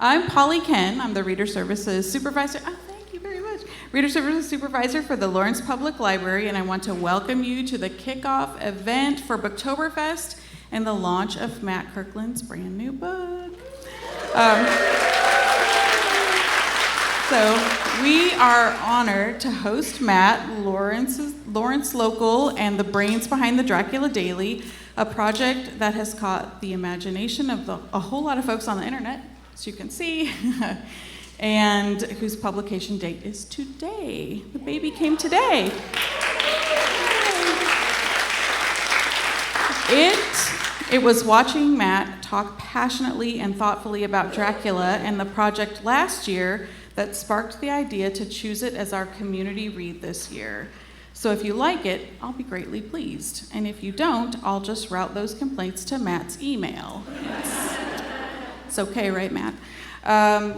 I'm Polly Ken. I'm the Reader Services Supervisor. Oh, thank you very much. Reader Services Supervisor for the Lawrence Public Library, and I want to welcome you to the kickoff event for Booktoberfest and the launch of Matt Kirkland's brand new book. So we are honored to host Matt, Lawrence local, and the brains behind the Dracula Daily, a project that has caught the imagination of a whole lot of folks on the internet, as you can see, and whose publication date is today. The baby came today. It was watching Matt talk passionately and thoughtfully about Dracula and the project last year that sparked the idea to choose it as our community read this year. So if you like it, I'll be greatly pleased. And if you don't, I'll just route those complaints to Matt's email. It's okay, right, Matt?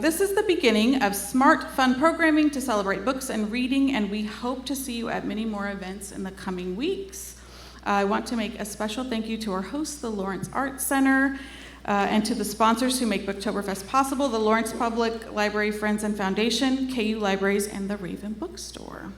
This is the beginning of smart, fun programming to celebrate books and reading, and we hope to see you at many more events in the coming weeks. I want to make a special thank you to our host, the Lawrence Arts Center, and to the sponsors who make Booktoberfest possible, the Lawrence Public Library Friends and Foundation, KU Libraries, and the Raven Bookstore.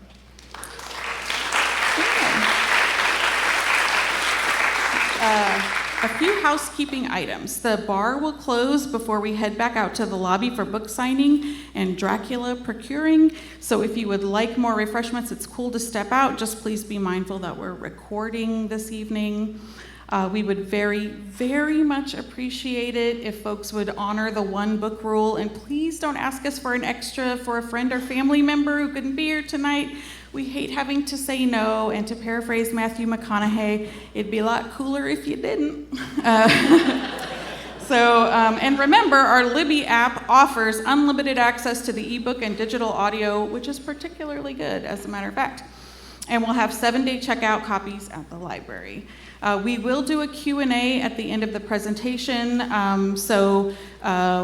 A few housekeeping items. The bar will close before we head back out to the lobby for book signing and Dracula procuring. So if you would like more refreshments, it's cool to step out. Just please be mindful that we're recording this evening. We would very, very much appreciate it if folks would honor the one book rule, and please don't ask us for an extra for a friend or family member who couldn't be here tonight. We hate having to say no, and to paraphrase Matthew McConaughey, it'd be a lot cooler if you didn't. And remember, our Libby app offers unlimited access to the ebook and digital audio, which is particularly good, as a matter of fact. And we'll have 7-day checkout copies at the library. We will do a Q&A at the end of the presentation, so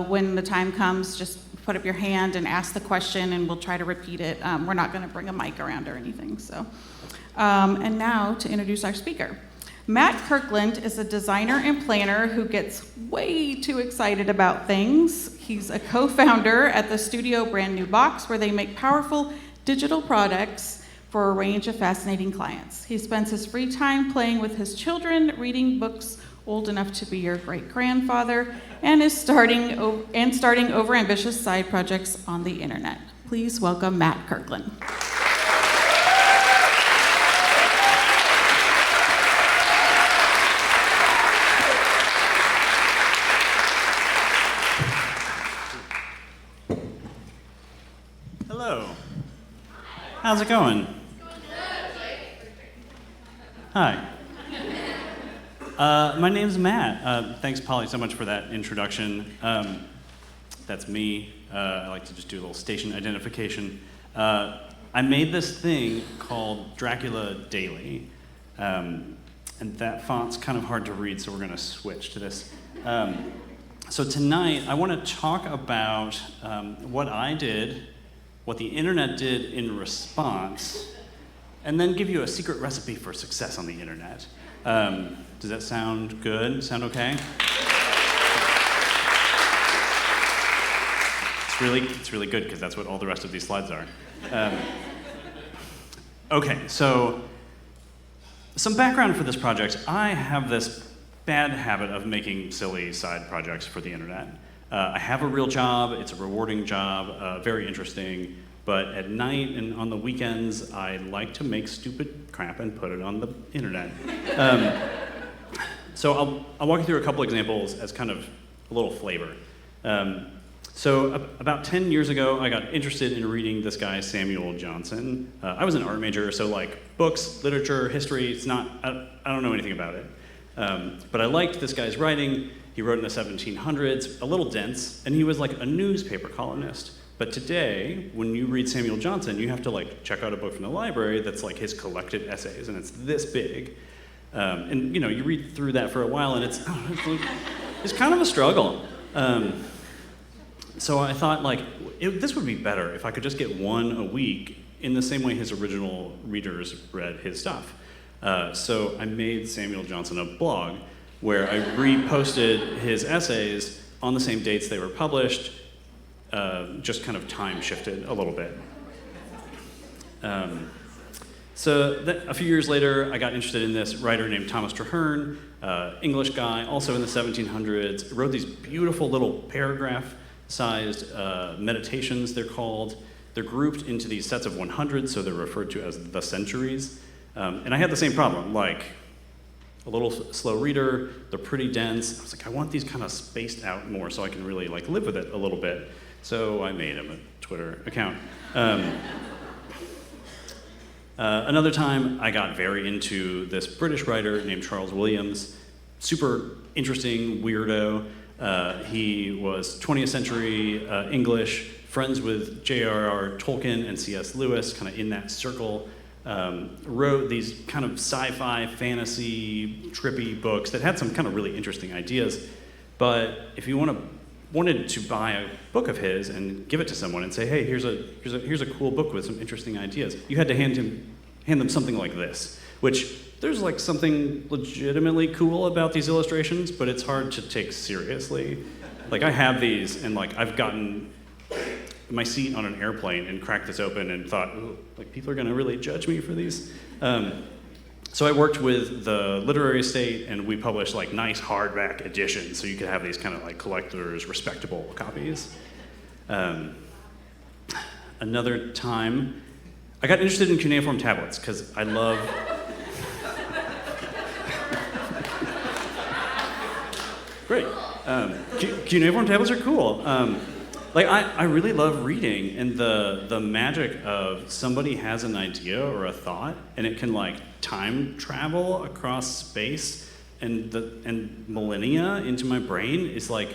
when the time comes, just put up your hand and ask the question, and we'll try to repeat it. We're not going to bring a mic around or anything. And now to introduce our speaker. Matt Kirkland is a designer and planner who gets way too excited about things. He's a co-founder at the studio Brand New Box, where they make powerful digital products for a range of fascinating clients. He spends his free time playing with his children, reading books old enough to be your great-grandfather, and is starting overambitious side projects on the internet. Please welcome Matt Kirkland. Hello. How's it going? Hi. My name's Matt. Thanks, Polly, so much for that introduction. That's me. I like to just do a little station identification. I made this thing called Dracula Daily, and that font's kind of hard to read, so we're going to switch to this. So tonight, I want to talk about what I did, what the internet did in response, and then give you a secret recipe for success on the internet. Does that sound good? Sound okay? It's really good, because that's what all the rest of these slides are. Okay, so some background for this project. I have this bad habit of making silly side projects for the internet. I have a real job. It's a rewarding job, very interesting. But at night and on the weekends, I like to make stupid crap and put it on the internet. So I'll walk you through a couple examples as kind of a little flavor. So about 10 years ago, I got interested in reading this guy, Samuel Johnson. I was an art major, so like books, literature, history, I don't know anything about it. But I liked this guy's writing. He wrote in the 1700s, a little dense, and he was like a newspaper columnist. But today, when you read Samuel Johnson, you have to like check out a book from the library that's like his collected essays, and it's this big. And you read through that for a while, and it's kind of a struggle. So I thought this would be better if I could just get one a week in the same way his original readers read his stuff. So I made Samuel Johnson a blog where I reposted his essays on the same dates they were published, just kind of time shifted a little bit. A few years later, I got interested in this writer named Thomas Traherne, English guy, also in the 1700s, wrote these beautiful little paragraph-sized meditations, they're called. They're grouped into these sets of 100, so they're referred to as the centuries. And I had the same problem, like a little slow reader, they're pretty dense. I was like, I want these kind of spaced out more so I can really like live with it a little bit. So I made him a Twitter account. Another time, I got very into this British writer named Charles Williams, super interesting weirdo. He was 20th century English, friends with J.R.R. Tolkien and C.S. Lewis, kind of in that circle. Wrote these kind of sci-fi, fantasy, trippy books that had some kind of really interesting ideas. But if you wanted to buy a book of his and give it to someone and say, hey, here's a cool book with some interesting ideas, you had to hand them something like this, which there's like something legitimately cool about these illustrations, but it's hard to take seriously. Like I have these and like I've gotten my seat on an airplane and cracked this open and thought, ooh, like people are gonna really judge me for these. So I worked with the literary estate and we published like nice hardback editions so you could have these kind of like collectors, respectable copies. Another time, I got interested in cuneiform tablets because I love Great. Cuneiform tablets are cool. I really love reading and the magic of somebody has an idea or a thought and it can like time travel across space and millennia into my brain is like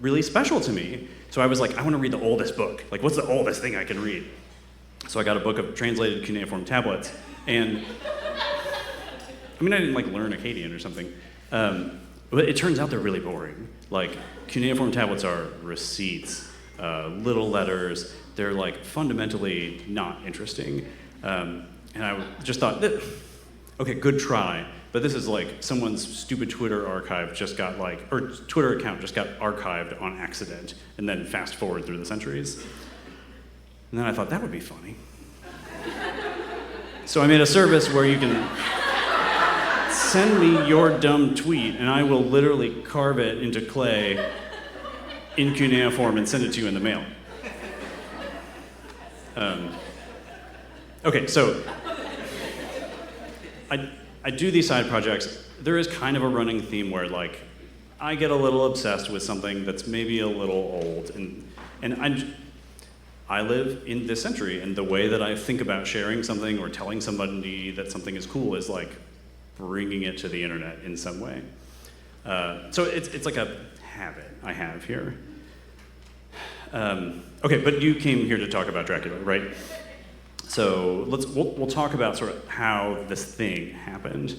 really special to me. So I was like, I want to read the oldest book. Like, what's the oldest thing I can read? So I got a book of translated cuneiform tablets, and I mean, I didn't like learn Akkadian or something, but it turns out they're really boring. Like, cuneiform tablets are receipts, little letters. They're like fundamentally not interesting, and I just thought, okay, good try. But this is like someone's stupid Twitter archive just got like, or Twitter account just got archived on accident, and then fast forward through the centuries. And then I thought that would be funny. So I made a service where you can send me your dumb tweet, and I will literally carve it into clay in cuneiform and send it to you in the mail. Okay, so I do these side projects. There is kind of a running theme where like I get a little obsessed with something that's maybe a little old, and I live in this century, and the way that I think about sharing something or telling somebody that something is cool is like bringing it to the internet in some way. So it's like a habit I have here. Okay, but you came here to talk about Dracula, right? So we'll talk about sort of how this thing happened.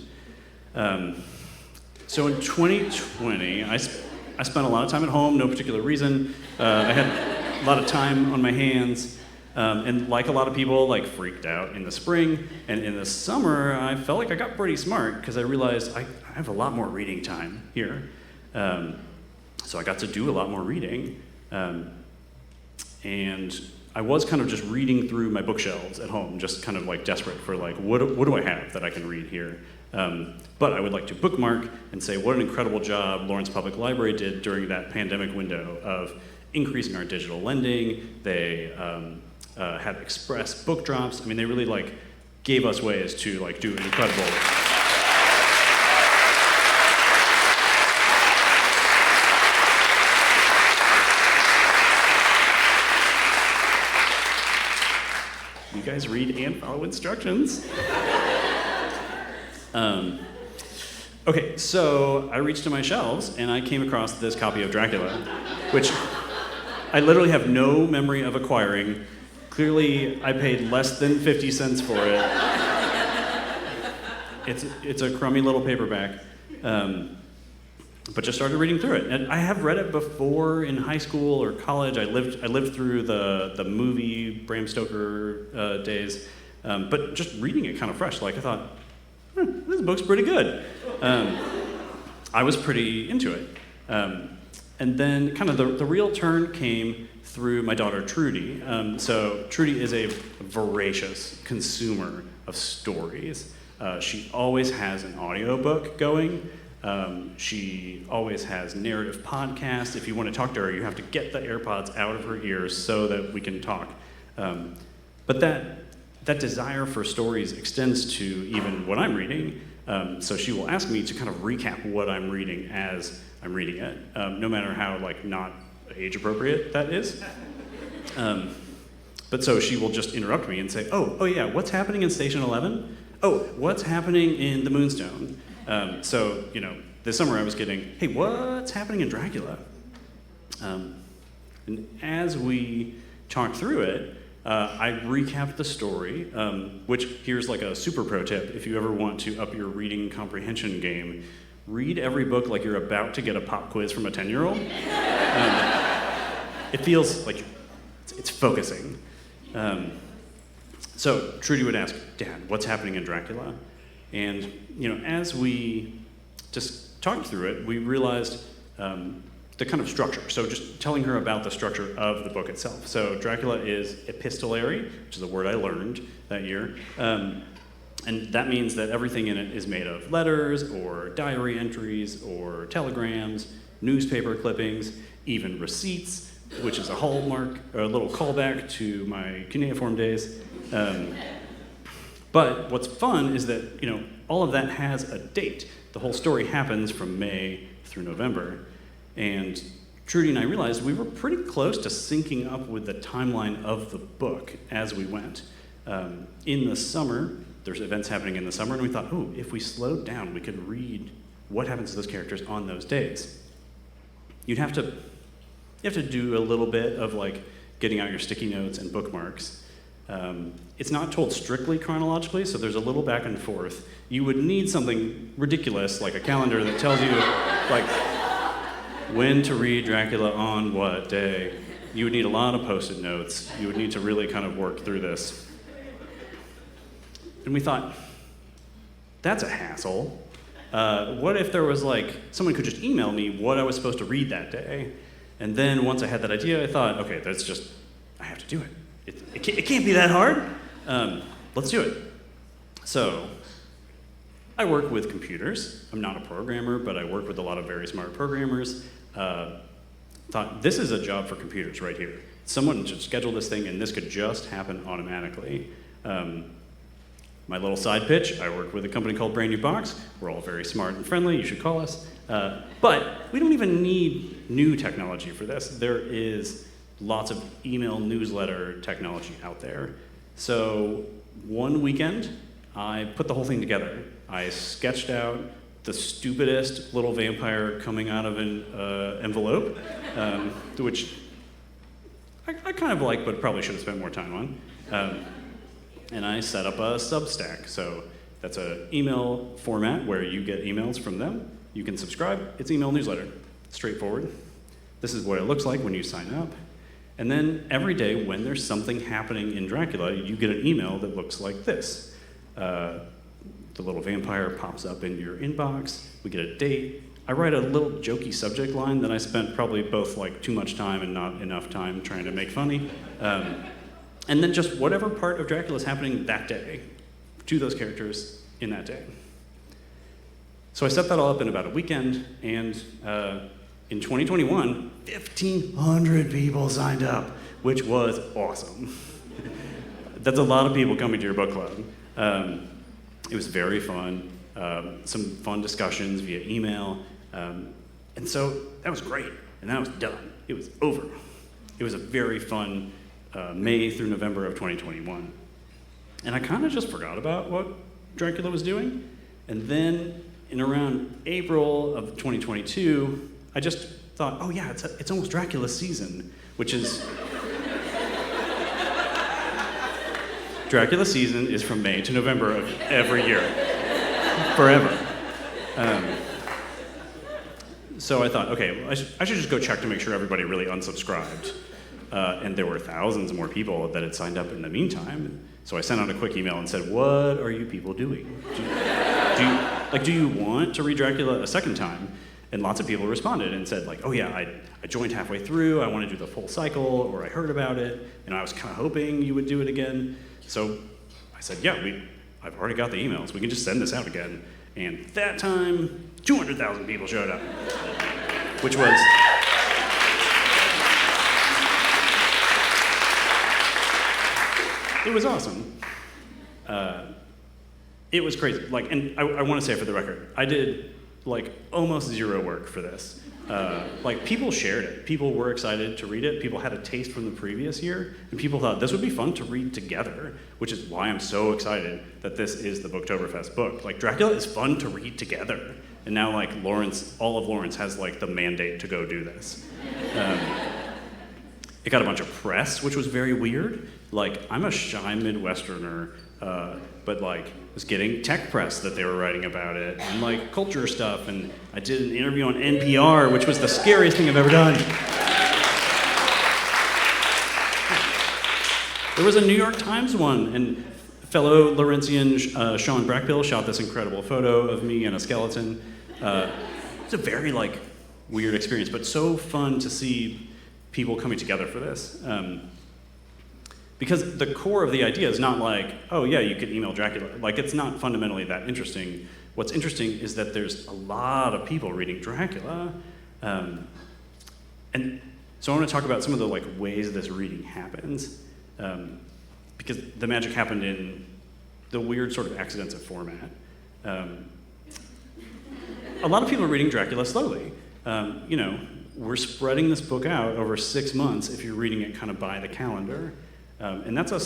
So in 2020, I spent a lot of time at home, no particular reason. I had a lot of time on my hands, and like a lot of people, like freaked out in the spring. And in the summer, I felt like I got pretty smart because I realized I have a lot more reading time here. So I got to do a lot more reading. And I was kind of just reading through my bookshelves at home, just kind of like desperate for like, what do I have that I can read here? But I would like to bookmark and say what an incredible job Lawrence Public Library did during that pandemic window of increasing our digital lending. They had express book drops. I mean, they really like gave us ways to like do incredible. You guys read and follow instructions. Okay, so I reached to my shelves and I came across this copy of Dracula, which I literally have no memory of acquiring. Clearly, I paid less than 50 cents for it. It's a crummy little paperback, but just started reading through it. And I have read it before in high school or college. I lived through the movie Bram Stoker days, but just reading it kind of fresh. Like I thought, this book's pretty good. I was pretty into it. And then kind of the real turn came through my daughter Trudy. So Trudy is a voracious consumer of stories. She always has an audiobook going. She always has narrative podcasts. If you want to talk to her, you have to get the AirPods out of her ears so that we can talk. But that desire for stories extends to even what I'm reading. So she will ask me to kind of recap what I'm reading as I'm reading it, no matter how not age appropriate that is. But so she will just interrupt me and say, oh yeah, what's happening in Station 11? Oh, what's happening in the Moonstone? So this summer I was getting, hey, what's happening in Dracula? And as we talked through it, I recapped the story, which here's a super pro tip. If you ever want to up your reading comprehension game, read every book like you're about to get a pop quiz from a 10-year-old. It feels like it's focusing. So Trudy would ask, Dad, what's happening in Dracula? And as we just talked through it, we realized the kind of structure. So just telling her about the structure of the book itself. So Dracula is epistolary, which is a word I learned that year. And that means that everything in it is made of letters or diary entries or telegrams, newspaper clippings, even receipts, which is a hallmark, or a little callback to my cuneiform days. But what's fun is that all of that has a date. The whole story happens from May through November. And Trudy and I realized we were pretty close to syncing up with the timeline of the book as we went. In the summer, there's events happening in the summer, and we thought, if we slowed down, we could read what happens to those characters on those days. You have to do a little bit of getting out your sticky notes and bookmarks. It's not told strictly chronologically, so there's a little back and forth. You would need something ridiculous, like a calendar that tells you, when to read Dracula on what day. You would need a lot of Post-it notes. You would need to really kind of work through this. And we thought, that's a hassle. What if there was someone could just email me what I was supposed to read that day? And then once I had that idea, I thought, okay, I have to do it. It can't be that hard. Let's do it. So I work with computers. I'm not a programmer, but I work with a lot of very smart programmers. Thought, this is a job for computers right here. Someone should schedule this thing, and this could just happen automatically. My little side pitch, I work with a company called Brand New Box. We're all very smart and friendly. You should call us. But we don't even need new technology for this. There is lots of email newsletter technology out there. So one weekend, I put the whole thing together. I sketched out the stupidest little vampire coming out of an envelope, which I kind of like, but probably should have spent more time on. And I set up a Substack. So that's an email format where you get emails from them. You can subscribe. It's email newsletter. Straightforward. This is what it looks like when you sign up. And then every day when there's something happening in Dracula, you get an email that looks like this. The little vampire pops up in your inbox. We get a date. I write a little jokey subject line that I spent probably both too much time and not enough time trying to make funny. And then just whatever part of Dracula is happening that day to those characters in that day. So I set that all up in about a weekend, and in 2021, 1,500 people signed up, which was awesome. That's a lot of people coming to your book club. It was very fun, some fun discussions via email, and so that was great, and that was done. It was over. It was a very fun May through November of 2021. And I kind of just forgot about what Dracula was doing, and then in around April of 2022, I just thought, oh yeah, it's almost Dracula season, which is... Dracula season is from May to November of every year, forever. So I thought, okay, I should just go check to make sure everybody really unsubscribed. And there were thousands more people that had signed up in the meantime. So I sent out a quick email and said, what are you people doing? Do you want to read Dracula a second time? And lots of people responded and said like, oh yeah, I joined halfway through, I want to do the full cycle, or I heard about it, and I was kind of hoping you would do it again. So I said, yeah, I've already got the emails, we can just send this out again. And that time, 200,000 people showed up, which was, it was awesome. It was crazy. Like, and I want to say for the record, I did like almost zero work for this. Like people shared it. People were excited to read it. People had a taste from the previous year, and people thought this would be fun to read together, which is why I'm so excited that this is the Booktoberfest book. Like Dracula is fun to read together, and now like all of Lawrence has like the mandate to go do this. It got a bunch of press, which was very weird. Like I'm a shy Midwesterner, but like was getting tech press that they were writing about it, and like culture stuff, and I did an interview on NPR, which was the scariest thing I've ever done. There was a New York Times one, and fellow Lawrencian Sean Brackbill shot this incredible photo of me and a skeleton. It's a very like weird experience, but so fun to see people coming together for this. Because the core of the idea is not like, oh yeah, you could email Dracula. Like it's not fundamentally that interesting. What's interesting is that there's a lot of people reading Dracula. And so I want to talk about some of the like ways this reading happens. Because the magic happened in the weird sort of accidents of format. A lot of people are reading Dracula slowly. We're spreading this book out over 6 months if you're reading it kind of by the calendar. And that's a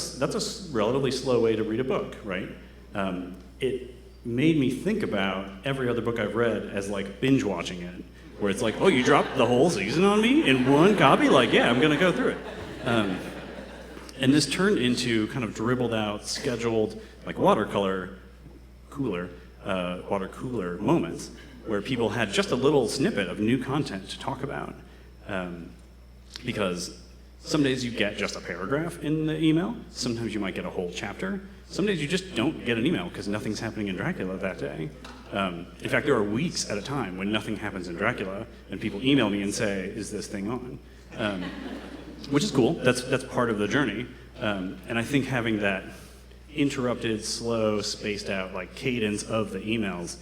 relatively slow way to read a book, right? It made me think about every other book I've read as like binge watching it, where it's like, oh, you dropped the whole season on me in one copy? Like, yeah, I'm gonna go through it. And this turned into kind of dribbled out, scheduled, like water cooler moments where people had just a little snippet of new content to talk about. Because some days you get just a paragraph in the email. Sometimes you might get a whole chapter. Some days you just don't get an email because nothing's happening in Dracula that day. In fact, there are weeks at a time when nothing happens in Dracula, and people email me and say, "Is this thing on?" Which is cool. That's part of the journey. And I think having that interrupted, slow, spaced out like cadence of the emails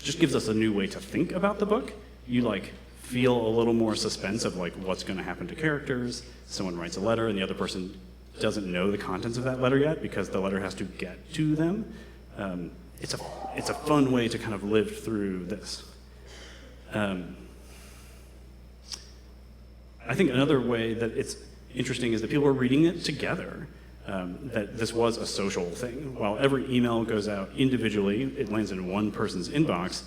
just gives us a new way to think about the book. You like feel a little more suspense of like what's going to happen to characters. Someone writes a letter and the other person doesn't know the contents of that letter yet because the letter has to get to them. It's a fun way to kind of live through this. I think another way that it's interesting is that people are reading it together. That this was a social thing. While every email goes out individually, it lands in one person's inbox.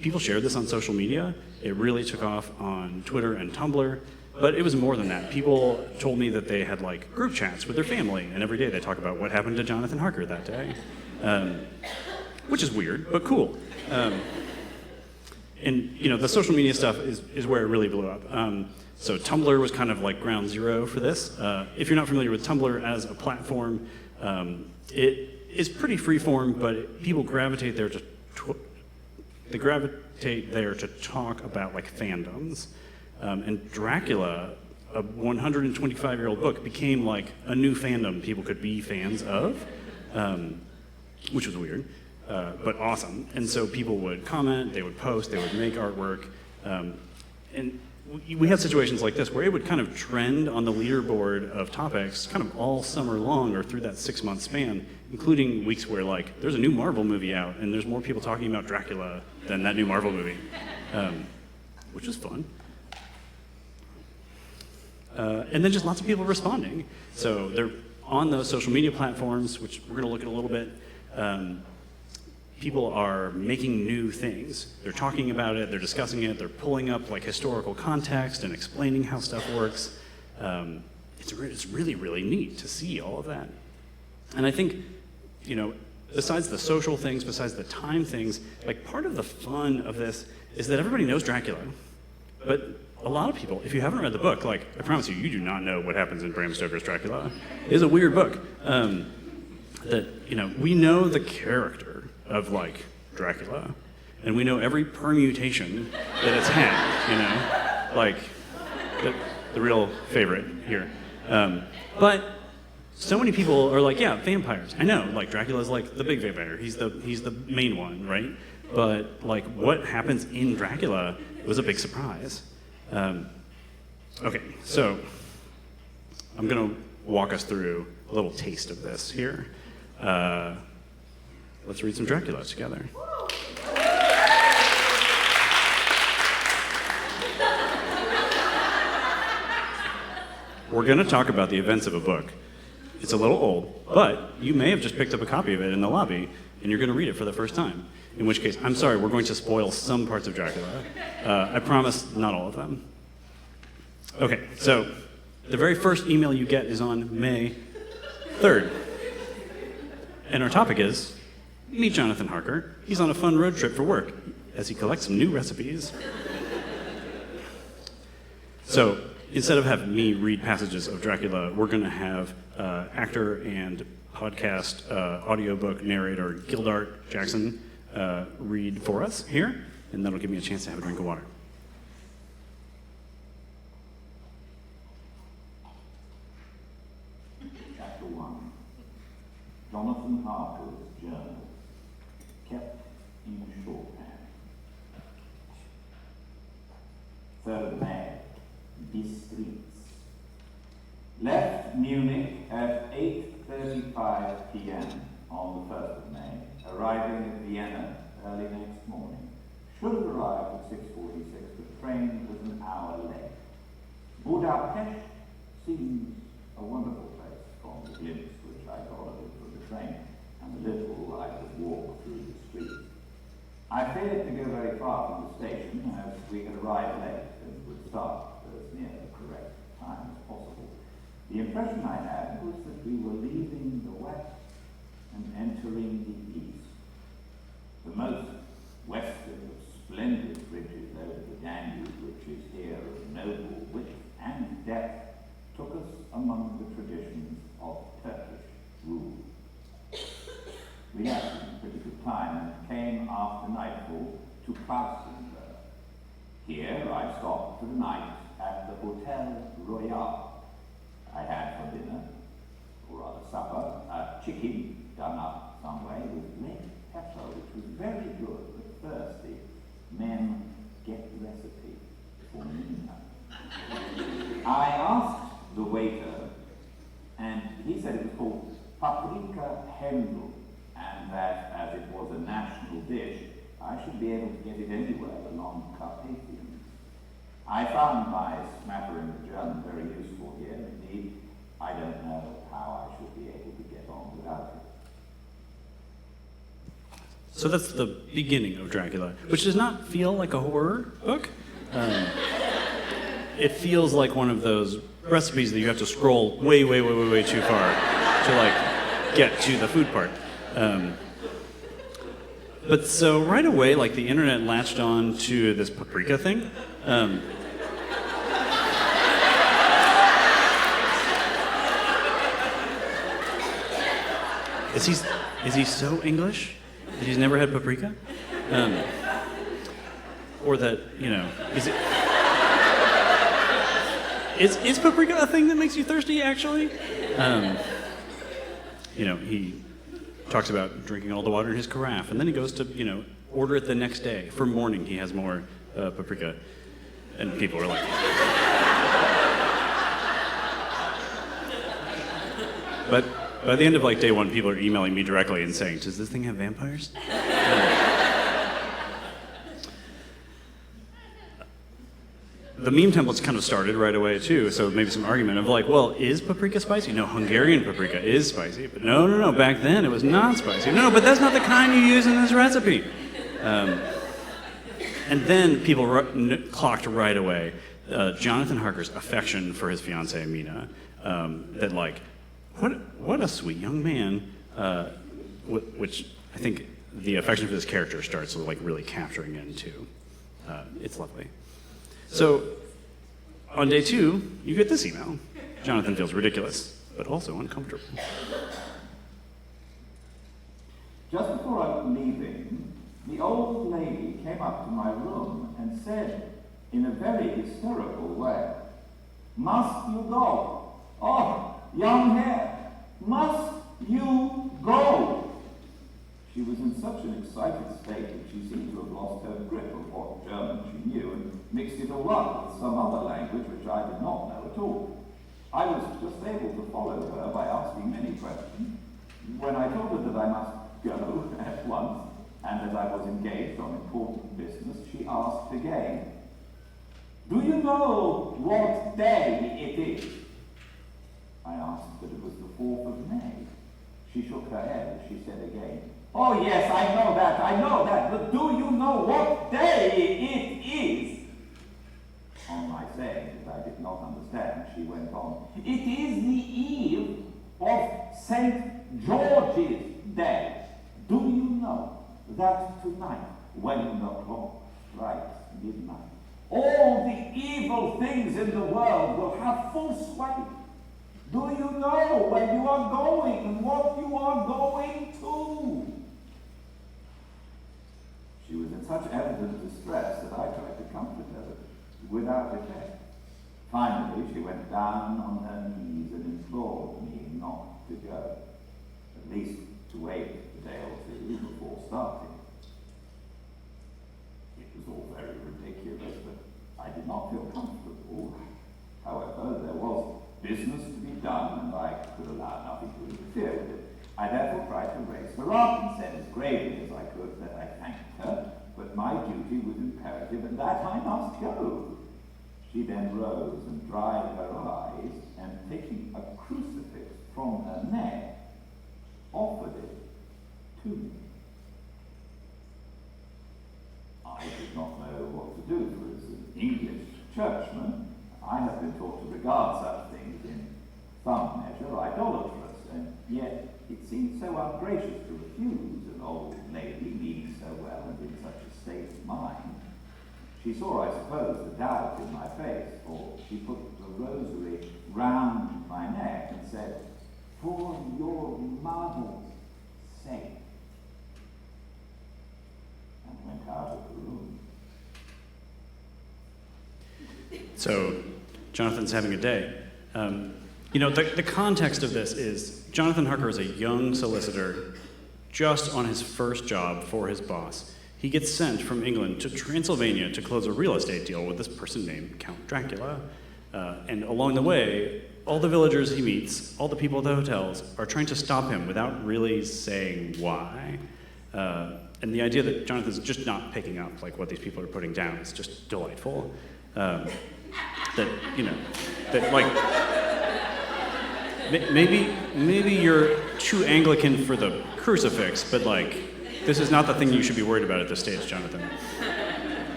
People shared this on social media. It really took off on Twitter and Tumblr, but it was more than that. People told me that they had like group chats with their family, and every day they talk about what happened to Jonathan Harker that day, which is weird, but cool. And the social media stuff is where it really blew up. So Tumblr was kind of like ground zero for this. If you're not familiar with Tumblr as a platform, it is pretty freeform, but people gravitate there to talk about like fandoms. And Dracula, a 125-year-old book, became like a new fandom people could be fans of, which was weird, but awesome. And so people would comment, they would post, they would make artwork. And we had situations like this where it would kind of trend on the leaderboard of topics kind of all summer long or through that 6-month span, including weeks where like there's a new Marvel movie out and there's more people talking about Dracula than that new Marvel movie, which was fun. And then just lots of people responding. So they're on those social media platforms, which we're going to look at a little bit. People are making new things. They're talking about it, they're discussing it, they're pulling up like historical context and explaining how stuff works. It's really, really neat to see all of that. And I think, besides the social things, besides the time things, like part of the fun of this is that everybody knows Dracula. But a lot of people, if you haven't read the book, like I promise you, you do not know what happens in Bram Stoker's Dracula. It is a weird book. We know the character of like Dracula, and we know every permutation that it's had, you know? Like, the real favorite here. But so many people are like, yeah, vampires. I know, like Dracula's like the big vampire. He's the main one, right? But like what happens in Dracula was a big surprise. Okay, so I'm gonna walk us through a little taste of this here. Let's read some Dracula together. We're gonna talk about the events of a book. It's a little old, but you may have just picked up a copy of it in the lobby, and you're gonna read it for the first time. In which case, I'm sorry, we're going to spoil some parts of Dracula. I promise not all of them. Okay, so the very first email you get is on May 3rd. And our topic is, meet Jonathan Harker. He's on a fun road trip for work as he collects some new recipes. So instead of having me read passages of Dracula, we're gonna have actor and podcast audiobook narrator Gildart Jackson read for us here, and that'll give me a chance to have a drink of water. Chapter 1. Jonathan Harker's Journal, kept in shorthand. 3rd May, Districts. Left Munich at 8:35 p.m. on the 1st of May, arriving at Vienna early next morning. Should have arrived at 6:46, but train was an hour late. Budapest seems a wonderful place from the glimpse which I got of it from the train, and the little I could walk through the streets. I failed to go very far from the station, as we had arrived late and would start as near the correct time as possible. The impression I had was that we were leaving the west and entering the east. The most western of splendid bridges over the Danube, which is here of noble width and depth, took us among the traditions of Turkish rule. We had a pretty good time and came after nightfall to Klausenberg. Here I stopped for the night at the Hotel Royal. I had for dinner, or rather supper, chicken done up some way with red pepper, which was very good but thirsty. Men get recipe for Mina. I asked the waiter, and he said it was called paprika Händel, and that as it was a national dish, I should be able to get it anywhere along Carpathians. I found my smattering of German very useful here. Indeed, I don't know how I should be able to get on without it. So that's the beginning of Dracula, which does not feel like a horror book. It feels like one of those recipes that you have to scroll way too far to like get to the food part. But so right away, like the internet latched on to this paprika thing. Is he so English that he's never had paprika? Or that, you know, is paprika a thing that makes you thirsty, actually? You know, he talks about drinking all the water in his carafe, and then he goes to, you know, order it the next day. For morning, he has more paprika. And people are like... But by the end of like day one, people are emailing me directly and saying, does this thing have vampires? The meme templates kind of started right away too, so maybe some argument of like, well, is paprika spicy? No, Hungarian paprika is spicy, but no, back then it was not spicy. No, but that's not the kind you use in this recipe. And then people clocked right away Jonathan Harker's affection for his fiancée Mina, that like, what a sweet young man, which I think the affection for this character starts like really capturing into. It's lovely. So, on day 2, you get this email. Jonathan feels ridiculous, but also uncomfortable. Just before I was leaving, the old lady up to my room and said, in a very hysterical way, "Must you go? Oh, young hare, must you go?" She was in such an excited state that she seemed to have lost her grip of what German she knew and mixed it all up with some other language which I did not know at all. I was just able to follow her by asking many questions. When I told her that I must go at once, and that I was engaged on important business, she asked again, "Do you know what day it is?" I asked that it was the 4th of May. She shook her head as she said again, "Oh yes, I know that, but do you know what day it is?" On my saying that I did not understand, she went on, "It is the eve of St. George's Day. Do you know that tonight, when the clock strikes midnight, all the evil things in the world will have full sway? Do you know where you are going and what you are going to?" She was in such evident distress that I tried to comfort her, but without effect. Finally, she went down on her knees and implored me not to go, at least to wait a day or two before starting. It was all very ridiculous, but I did not feel comfortable. However, there was business to be done, and I could allow nothing to interfere with it. I therefore tried to raise her up and said as gravely as I could that I thanked her, but my duty was imperative and that I must go. She then rose and dried her eyes, and taking a crucifix from her neck, offered it to me. I did not know what to do, for as an English churchman, I have been taught to regard such things in some measure idolatrous, and yet it seemed so ungracious to refuse an old lady meaning so well and in such a state of mind. She saw, I suppose, the doubt in my face, for she put the rosary round my neck and said, "For your mother's sake," and went out of the room. So, Jonathan's having a day. The context of this is Jonathan Harker is a young solicitor just on his first job for his boss. He gets sent from England to Transylvania to close a real estate deal with this person named Count Dracula. And along the way, all the villagers he meets, all the people at the hotels, are trying to stop him without really saying why. And the idea that Jonathan's just not picking up like what these people are putting down is just delightful. Maybe you're too Anglican for the crucifix, but this is not the thing you should be worried about at this stage, Jonathan.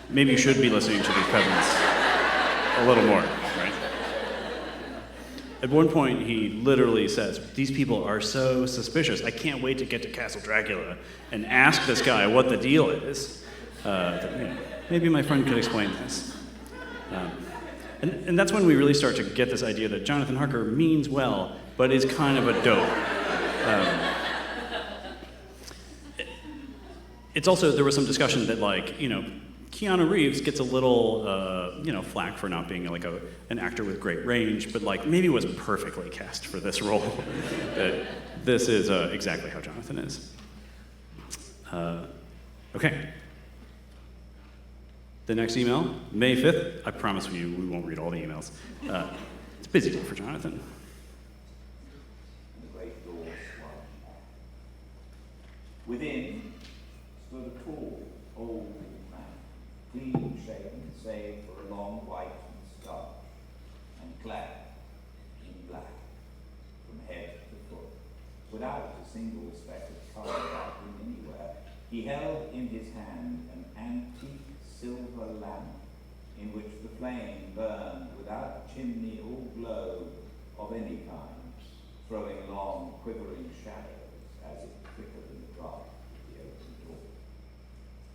Maybe you should be listening to these peasants a little more, right? At one point, he literally says, "These people are so suspicious. I can't wait to get to Castle Dracula and ask this guy what the deal is. Maybe my friend could explain this." And that's when we really start to get this idea that Jonathan Harker means well, but is kind of a dope. It's also, there was some discussion that Keanu Reeves gets a little, flack for not being an actor with great range, but maybe was perfectly cast for this role. This is exactly how Jonathan is. Okay. The next email, May 5th. I promise you we won't read all the emails. It's a busy day for Jonathan. The great door swung. Within stood a tall, old man, clean-shaven, save for a long white moustache, and clad in black from head to foot, without a single speck of colour happening anywhere. He held in his hand an antique silver lamp in which the flame burned without chimney or globe of any kind, throwing long quivering shadows as it flickered in the draught of the open door.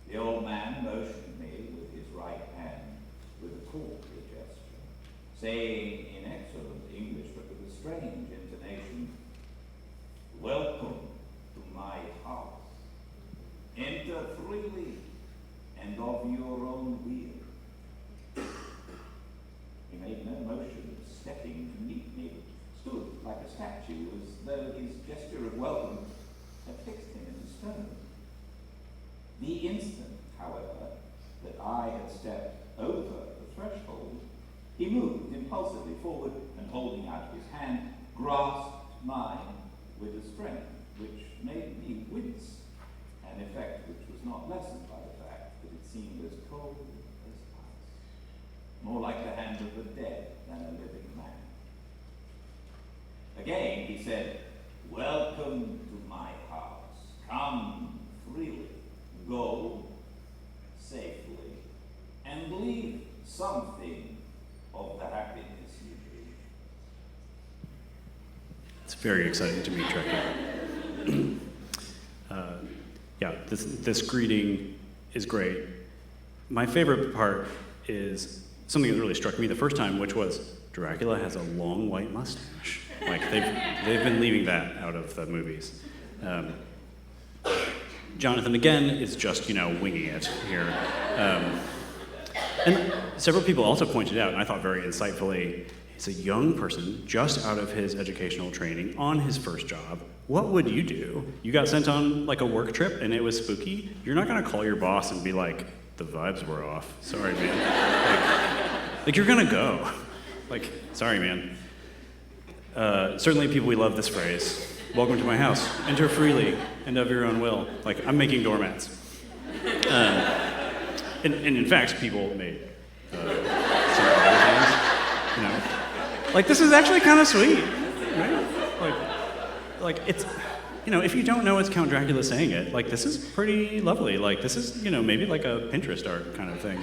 The old man motioned me with his right hand with a courtly gesture, saying in excellent English but with a strange intonation, "Welcome to my house, of your own will. He made no motion of stepping to meet me, stood like a statue as though his gesture of welcome had fixed him into stone. The instant, however, that I had stepped over the threshold, he moved impulsively forward and, holding out his hand, grasped mine with a strength which made me wince, an effect which was not lessened by the fact that it seemed as cold as ice, more like the hand of the dead than a living man. Again he said, "Welcome to my house. Come freely, go safely, and leave something of the happiness you bring." It's very exciting to meet Dracula. Yeah, this greeting is great. My favorite part is something that really struck me the first time, which was Dracula has a long white mustache. Like they've been leaving that out of the movies. Jonathan again is just winging it here, and several people also pointed out, and I thought very insightfully, he's a young person just out of his educational training on his first job. What would you do? You got sent on like a work trip and it was spooky. You're not gonna call your boss and be like, "The vibes were off. Sorry, man." Like you're gonna go. Like, sorry, man. Certainly people, we love this phrase. "Welcome to my house. Enter freely and of your own will." Like, I'm making doormats. And in fact, people made some other things, Like, this is actually kind of sweet, right? Like it's, if you don't know it's Count Dracula saying it, like, this is pretty lovely. Like, this is, maybe like a Pinterest art kind of thing,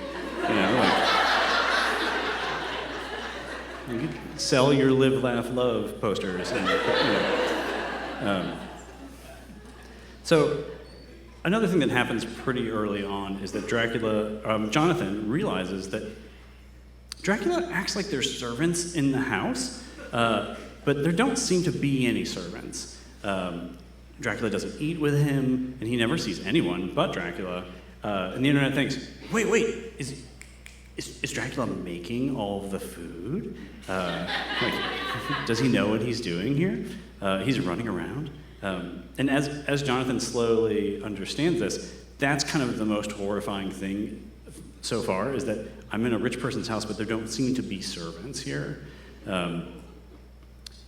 you could sell your live, laugh, love posters and, So another thing that happens pretty early on is that Jonathan realizes that Dracula acts like there's servants in the house, but there don't seem to be any servants. Dracula doesn't eat with him, and he never sees anyone but Dracula. And the internet thinks, wait, is Dracula making all of the food? Does he know what he's doing here? He's running around. And as Jonathan slowly understands this, that's kind of the most horrifying thing so far, is that I'm in a rich person's house, but there don't seem to be servants here. And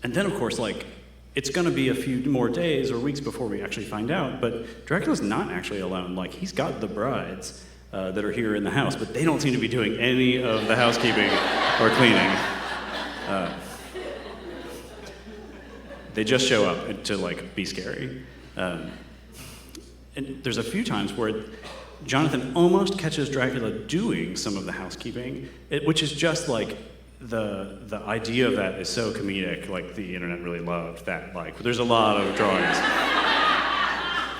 then, of course, it's going to be a few more days or weeks before we actually find out, but Dracula's not actually alone. He's got the brides that are here in the house, but they don't seem to be doing any of the housekeeping or cleaning. They just show up to be scary. And there's a few times where Jonathan almost catches Dracula doing some of the housekeeping, which is just the idea of that is so comedic. The internet really loved that. There's a lot of drawings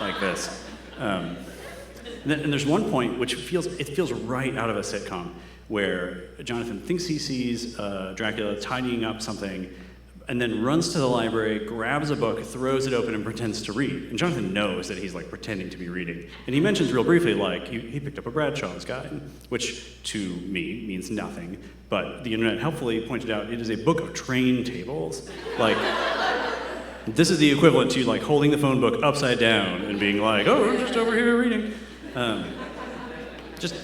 like this. And there's one point which feels right out of a sitcom, where Jonathan thinks he sees Dracula tidying up something, and then runs to the library, grabs a book, throws it open, and pretends to read. And Jonathan knows that he's pretending to be reading. And he mentions real briefly, he picked up a Bradshaw's guide, which to me means nothing. But the internet helpfully pointed out it is a book of train tables. This is the equivalent to holding the phone book upside down and being like, "Oh, we're just over here reading." Just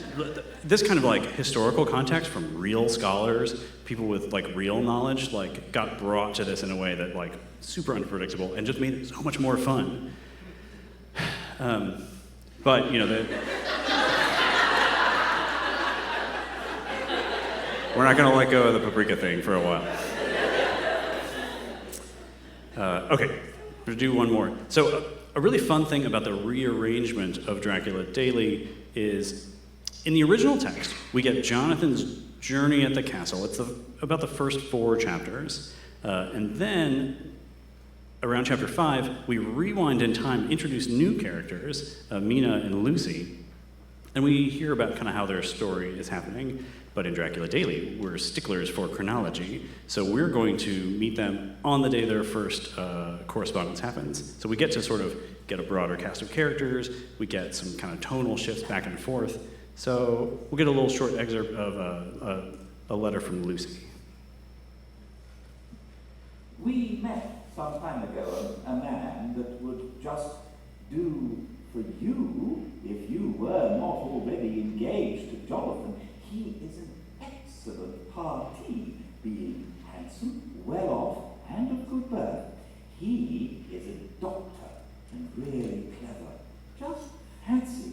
this kind of historical context from real scholars, people with real knowledge, got brought to this in a way that super unpredictable and just made it so much more fun. But we're not going to let go of the paprika thing for a while. Okay, I'm going to do one more. So a really fun thing about the rearrangement of Dracula Daily is, in the original text, we get Jonathan's journey at the castle. It's about the first 4 chapters. And then, around chapter 5, we rewind in time, introduce new characters, Mina and Lucy, and we hear about kind of how their story is happening. But in Dracula Daily, we're sticklers for chronology, so we're going to meet them on the day their first correspondence happens. So we get to sort of get a broader cast of characters, we get some kind of tonal shifts back and forth. So we'll get a little short excerpt of a letter from Lucy. We met some time ago a man that would just do for you if you were not already engaged to Jonathan. He is an excellent parti, being handsome, well off, and of good birth. He is a doctor and really clever. Just fancy.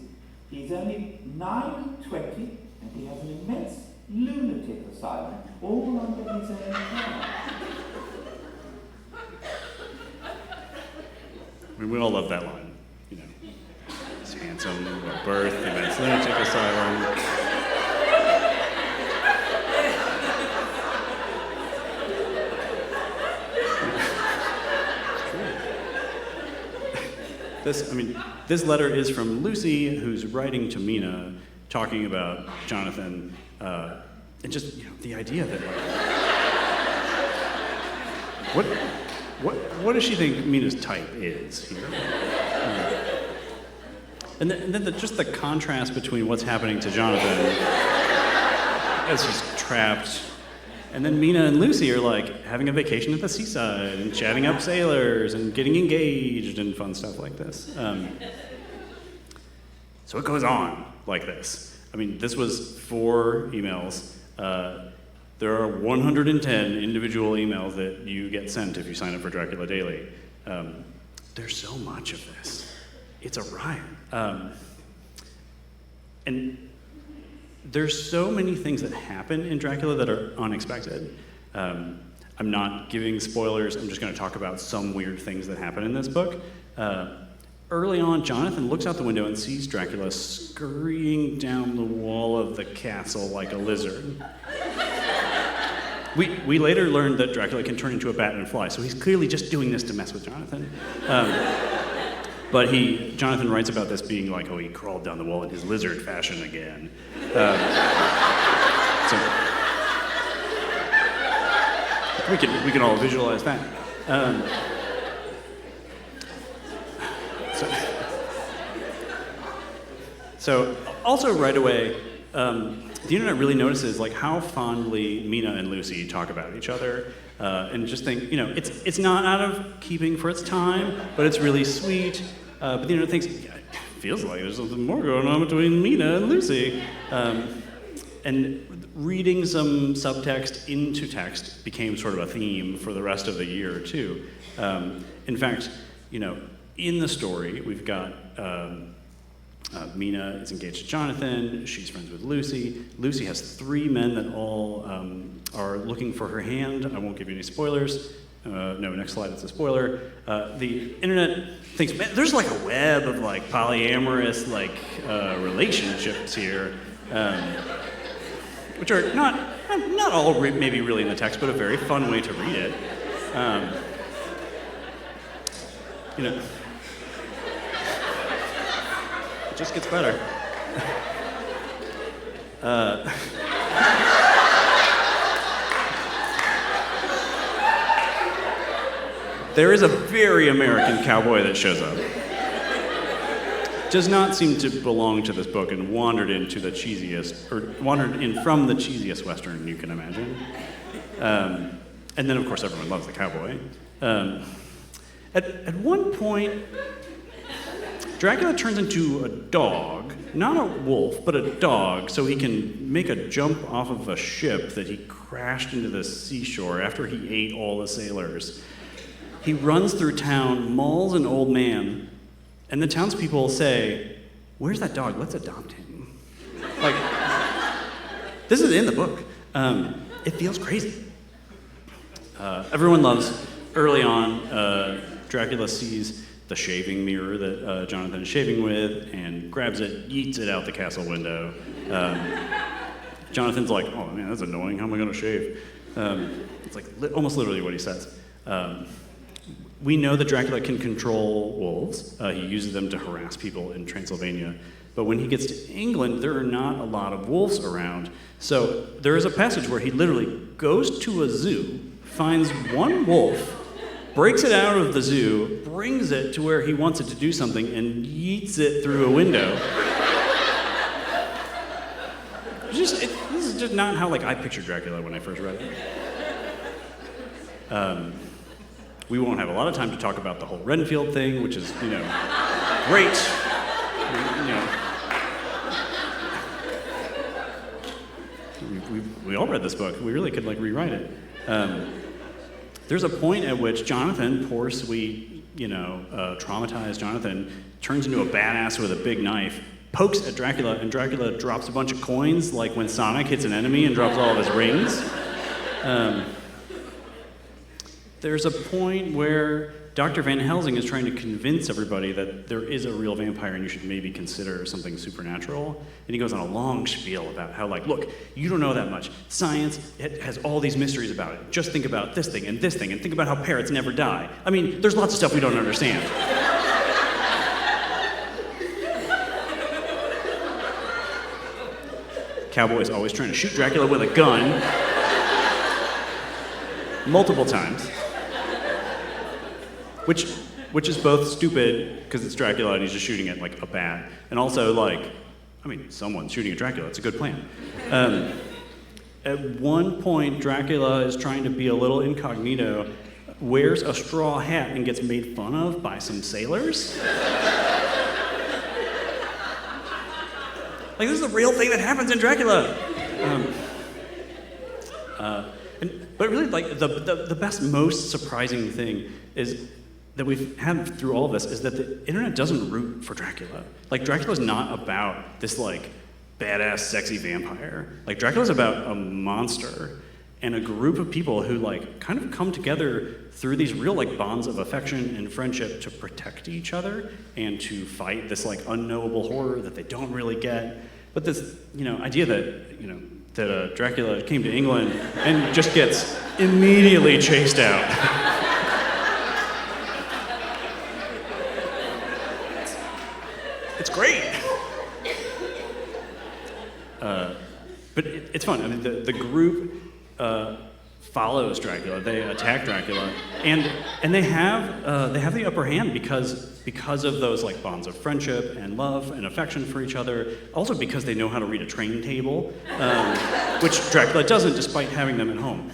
He's only 29, and he has an immense lunatic asylum, all under his own care. I mean, we all love that line, you know. He's handsome, well birth, immense lunatic asylum. This letter is from Lucy, who's writing to Mina, talking about Jonathan, and just, the idea that, what does she think Mina's type is here? And then just the contrast between what's happening to Jonathan as he's trapped, and then Mina and Lucy are like having a vacation at the seaside and chatting up sailors and getting engaged and fun stuff like this. So it goes on like this. I mean, this was 4 emails. There are 110 individual emails that you get sent if you sign up for Dracula Daily. There's so much of this. It's a riot. And there's so many things that happen in Dracula that are unexpected. I'm not giving spoilers. I'm just going to talk about some weird things that happen in this book. Early on, Jonathan looks out the window and sees Dracula scurrying down the wall of the castle like a lizard. We later learned that Dracula can turn into a bat and fly, so he's clearly just doing this to mess with Jonathan. But Jonathan writes about this being like, he crawled down the wall in his lizard fashion again. So we can all visualize that. So also right away, the internet really notices like how fondly Mina and Lucy talk about each other, and just think, it's not out of keeping for its time, but it's really sweet. But the internet thinks, it feels like there's something more going on between Mina and Lucy. And reading some subtext into text became sort of a theme for the rest of the year too. In fact, in the story, we've got Mina is engaged to Jonathan. She's friends with Lucy. Lucy has 3 men that all are looking for her hand. I won't give you any spoilers. No, next slide, it's a spoiler. The internet thinks, man, there's like a web of like polyamorous relationships here, which are not all maybe really in the text, but a very fun way to read it. It just gets better. There is a very American cowboy that shows up. Does not seem to belong to this book and wandered in from the cheesiest Western you can imagine. And then, of course, everyone loves the cowboy. At one point, Dracula turns into a dog, not a wolf, but a dog, so he can make a jump off of a ship that he crashed into the seashore after he ate all the sailors. He runs through town, mauls an old man, and the townspeople say, "Where's that dog? Let's adopt him." Like, this is in the book. It feels crazy. Everyone loves, early on, Dracula sees the shaving mirror that Jonathan is shaving with and grabs it, yeets it out the castle window. Jonathan's like, "Oh man, that's annoying. How am I going to shave?" It's like almost literally what he says. We know that Dracula can control wolves. He uses them to harass people in Transylvania. But when he gets to England, there are not a lot of wolves around. So there is a passage where he literally goes to a zoo, finds one wolf, breaks it out of the zoo, brings it to where he wants it to do something, and yeets it through a window. This is just not how like I pictured Dracula when I first read it. We won't have a lot of time to talk about the whole Renfield thing, which is, great. We all read this book. We really could like rewrite it. There's a point at which Jonathan, poor sweet, traumatized Jonathan, turns into a badass with a big knife, pokes at Dracula, and Dracula drops a bunch of coins, like when Sonic hits an enemy and drops all of his rings. There's a point where Dr. Van Helsing is trying to convince everybody that there is a real vampire and you should maybe consider something supernatural. And he goes on a long spiel about how, like, look, you don't know that much. Science, it has all these mysteries about it. Just think about this thing, and think about how parrots never die. I mean, there's lots of stuff we don't understand. Cowboy's always trying to shoot Dracula with a gun. Multiple times. Which is both stupid, because it's Dracula and he's just shooting at like a bat, and also like, someone's shooting at Dracula, it's a good plan. At one point, Dracula is trying to be a little incognito, wears a straw hat and gets made fun of by some sailors. Like, this is a real thing that happens in Dracula. But really, like, the best, most surprising thing is that we've had through all of this is that the internet doesn't root for Dracula. Like, Dracula's not about this, like, badass, sexy vampire. Like, Dracula's about a monster and a group of people who, like, kind of come together through these real, like, bonds of affection and friendship to protect each other and to fight this, like, unknowable horror that they don't really get. But this, idea that, Dracula came to England and just gets immediately chased out. It's great. But it's fun. I mean, the group follows Dracula. They attack Dracula, and they have the upper hand because of those like bonds of friendship and love and affection for each other. Also because they know how to read a train table, which Dracula doesn't, despite having them at home.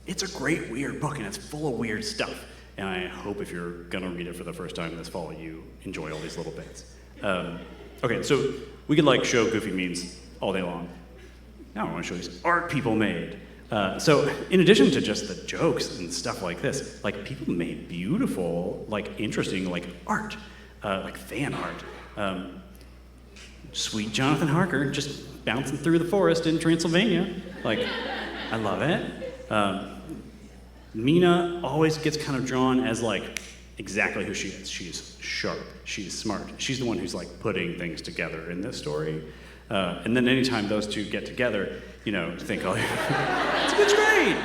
It's a great weird book, and it's full of weird stuff. And I hope if you're gonna read it for the first time this fall, you enjoy all these little bits. Okay, so we could like show goofy memes all day long. Now I want to show you some art people made. So in addition to just the jokes and stuff like this, like people made beautiful, like interesting, like art, like fan art. Sweet Jonathan Harker just bouncing through the forest in Transylvania. Like, I love it. Mina always gets kind of drawn as like exactly who she is. She's sharp, she's smart. She's the one who's like putting things together in this story. And then anytime those two get together, to think, oh, it's great,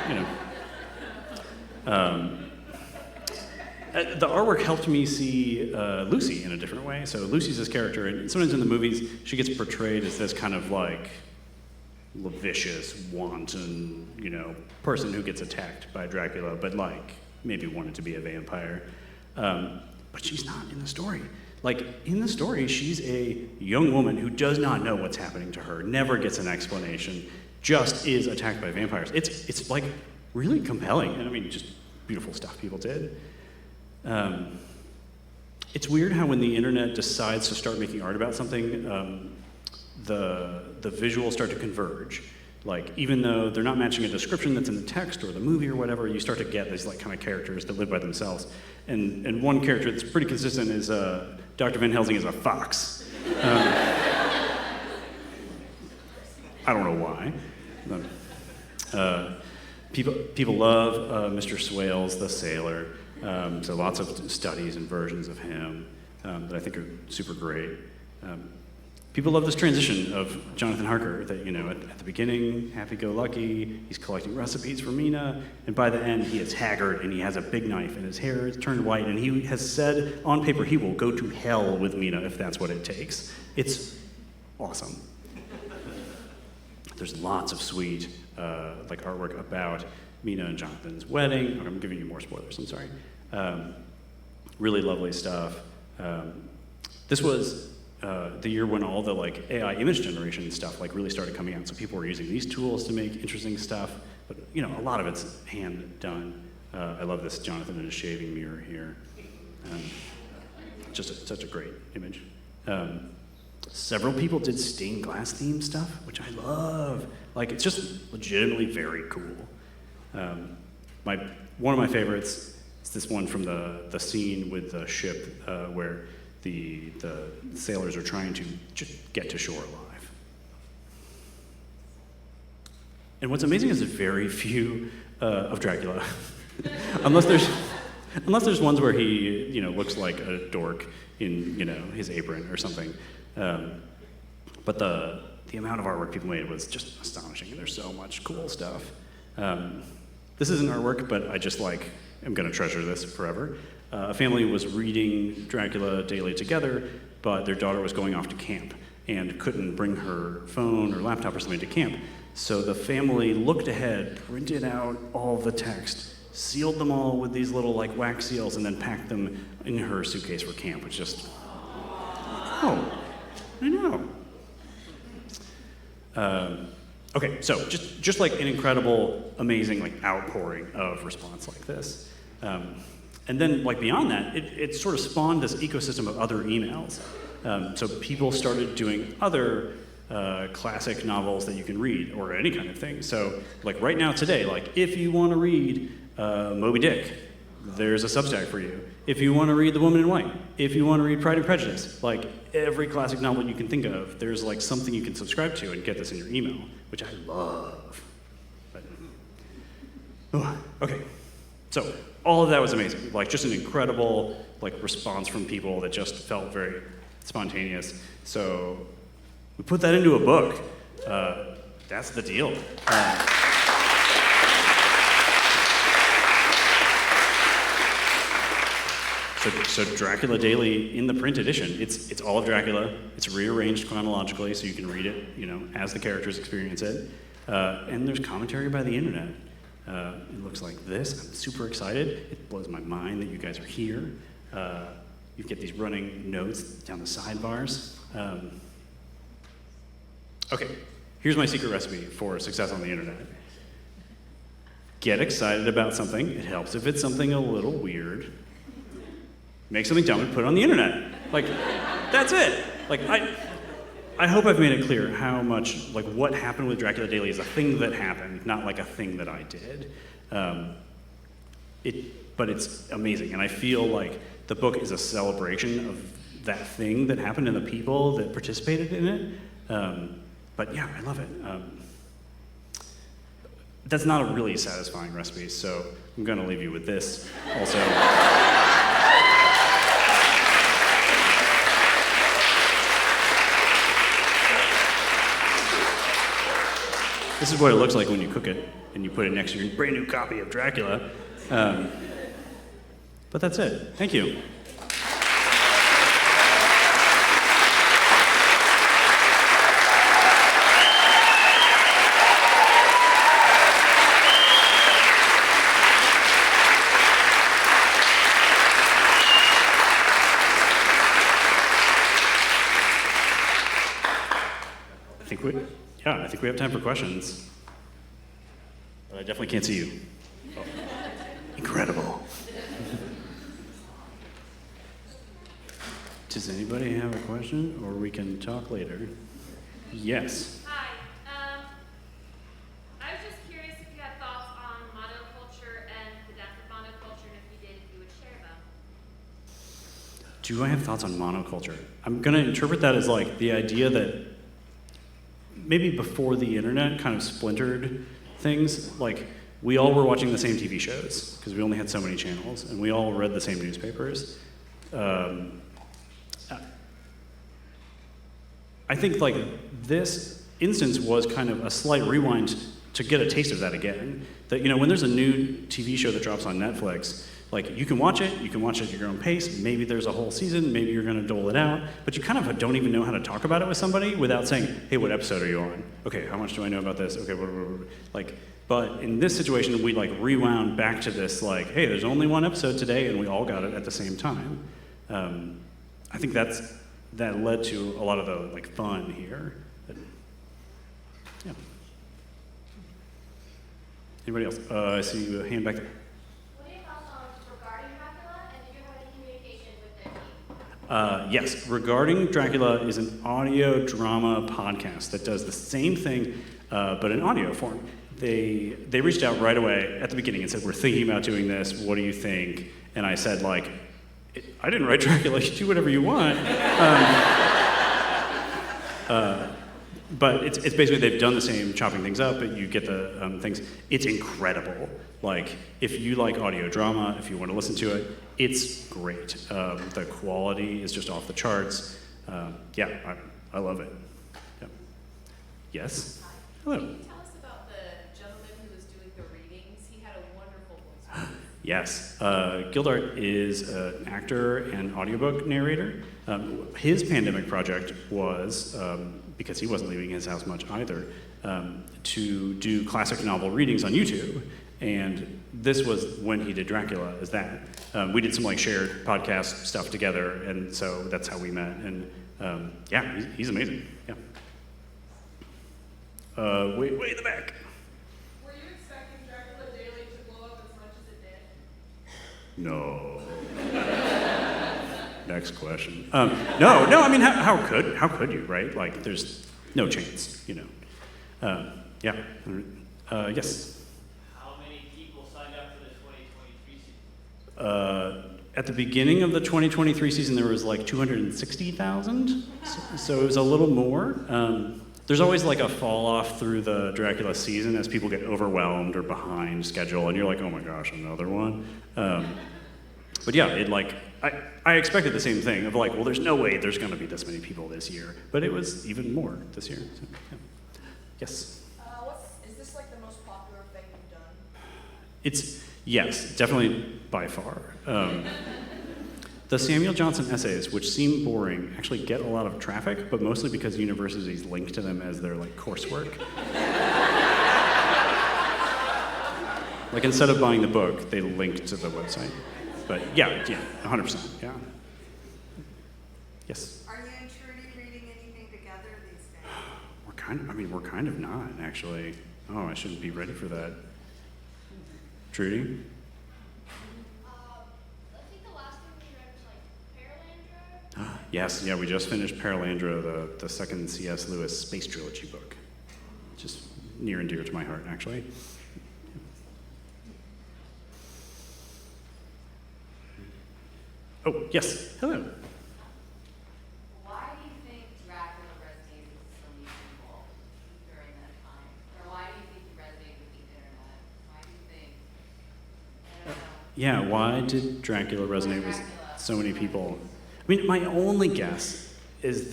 The artwork helped me see Lucy in a different way. So Lucy's this character, and sometimes in the movies, she gets portrayed as this kind of like vicious, wanton, person who gets attacked by Dracula, but like maybe wanted to be a vampire. But she's not in the story. Like, in the story, she's a young woman who does not know what's happening to her, never gets an explanation, just is attacked by vampires. It's like really compelling, and just beautiful stuff people did. It's weird how when the internet decides to start making art about something, the visuals start to converge. Like, even though they're not matching a description that's in the text or the movie or whatever, you start to get these like kind of characters that live by themselves. And one character that's pretty consistent is Dr. Van Helsing is a fox. I don't know why. People love Mr. Swales, the sailor. So lots of studies and versions of him that I think are super great. People love this transition of Jonathan Harker that, at the beginning, happy-go-lucky, he's collecting recipes for Mina, and by the end, he is haggard, and he has a big knife, and his hair is turned white, and he has said on paper he will go to hell with Mina if that's what it takes. It's awesome. There's lots of sweet, like artwork about Mina and Jonathan's wedding. I'm giving you more spoilers, I'm sorry. Really lovely stuff. This was the year when all the like AI image generation stuff like really started coming out. So people were using these tools to make interesting stuff, but you know, a lot of it's hand done. I love this Jonathan in his shaving mirror here. Such a great image. Several people did stained glass themed stuff, which I love. Like, it's just legitimately very cool. One of my favorites is this one from the scene with the ship where the sailors are trying to just get to shore alive. And what's amazing is there's very few of Dracula, unless there's ones where he, you know, looks like a dork in, you know, his apron or something. But the amount of artwork people made was just astonishing, and there's so much cool stuff. This isn't artwork, but I just like am gonna treasure this forever. A family was reading Dracula Daily together, but their daughter was going off to camp and couldn't bring her phone or laptop or something to camp. So the family looked ahead, printed out all the text, sealed them all with these little like wax seals, and then packed them in her suitcase for camp, which just, oh, I know. Okay, so just like an incredible, amazing like outpouring of response like this. And then like beyond that, it sort of spawned this ecosystem of other emails. So people started doing other classic novels that you can read, or any kind of thing. So like right now today, like if you want to read Moby Dick, there's a Substack for you. If you want to read The Woman in White, if you want to read Pride and Prejudice, like every classic novel you can think of, there's like something you can subscribe to and get this in your email, which I love. But, okay, so all of that was amazing. Like just an incredible like response from people that just felt very spontaneous. So we put that into a book. That's the deal. So Dracula Daily in the print edition, it's all of Dracula. It's rearranged chronologically so you can read it, you know, as the characters experience it. And there's commentary by the internet. It looks like this. I'm super excited. It blows my mind that you guys are here. You get these running notes down the sidebars. Okay, here's my secret recipe for success on the internet. Get excited about something. It helps if it's something a little weird. Make something dumb and put it on the internet. Like, that's it. Like, I hope I've made it clear how much, like, what happened with Dracula Daily is a thing that happened, not like a thing that I did. But it's amazing, and I feel like the book is a celebration of that thing that happened and the people that participated in it. But yeah, I love it. That's not a really satisfying recipe, so I'm gonna leave you with this also. This is what it looks like when you cook it and you put it next to your brand new copy of Dracula. But that's it. Thank you. I think we have time for questions. But I definitely can't see you. Oh. Incredible. Does anybody have a question, or we can talk later? Yes. Hi. I was just curious if you had thoughts on monoculture and the death of monoculture, and if you did, if you would share them. Do I have thoughts on monoculture? I'm going to interpret that as like the idea that maybe before the internet kind of splintered things, like we all were watching the same TV shows because we only had so many channels, and we all read the same newspapers. I think like this instance was kind of a slight rewind to get a taste of that again. That, you know, when there's a new TV show that drops on Netflix, like you can watch it at your own pace, maybe there's a whole season, maybe you're gonna dole it out, but you kind of don't even know how to talk about it with somebody without saying, hey, what episode are you on? Okay, how much do I know about this? Okay, like, but in this situation, we like rewound back to this like, hey, there's only one episode today and we all got it at the same time. I think that's that led to a lot of the like fun here. But, yeah. Anybody else? I see a hand back there. What are your thoughts on regarding Dracula, and did you have any communication with their team? Yes, Regarding Dracula is an audio drama podcast that does the same thing, but in audio form. They reached out right away at the beginning and said, we're thinking about doing this, what do you think? And I said, like, I didn't write Dracula, you do whatever you want. But it's basically, they've done the same chopping things up, but you get the things. It's incredible. Like, if you like audio drama, if you want to listen to it, it's great. The quality is just off the charts. Yeah, I love it. Yeah. Yes? Hello. Can you tell us about the gentleman who was doing the readings? He had a wonderful voice. Yes. Gildart is an actor and audiobook narrator. His pandemic project was, because he wasn't leaving his house much either, to do classic novel readings on YouTube. And this was when he did Dracula as that. We did some like shared podcast stuff together, and so that's how we met. And yeah, he's amazing. Yeah. Way in the back. Were you expecting Dracula Daily to blow up as much as it did? No. Next question. No. I mean, how could you, right? Like, there's no chance, you know. Yeah. Yes. How many people signed up for the 2023 season? At the beginning of the 2023 season, there was like 260,000. So it was a little more. There's always like a fall off through the Dracula season as people get overwhelmed or behind schedule, and you're like, oh my gosh, another one. But yeah, I expected the same thing of like, well, there's no way there's going to be this many people this year, but it was even more this year. So, yeah. Yes. Is this like the most popular thing you've done? Yes, definitely by far. The Samuel Johnson essays, which seem boring, actually get a lot of traffic, but mostly because universities link to them as their like coursework. Like instead of buying the book, they link to the website. But yeah, 100%, yeah. Yes. Are you and Trudy reading anything together these days? We're kind of not, actually. Oh, I shouldn't be ready for that. Trudy? I think the last thing we read was like Paralandra. Yes, yeah, we just finished Paralandra, the second C.S. Lewis space trilogy book. Just near and dear to my heart, actually. Oh, yes, hello. Why do you think Dracula resonated with so many people during that time? Or why do you think it resonated with the internet? Why do you think? I don't know. Yeah, why did Dracula resonate with so many people? I mean, my only guess is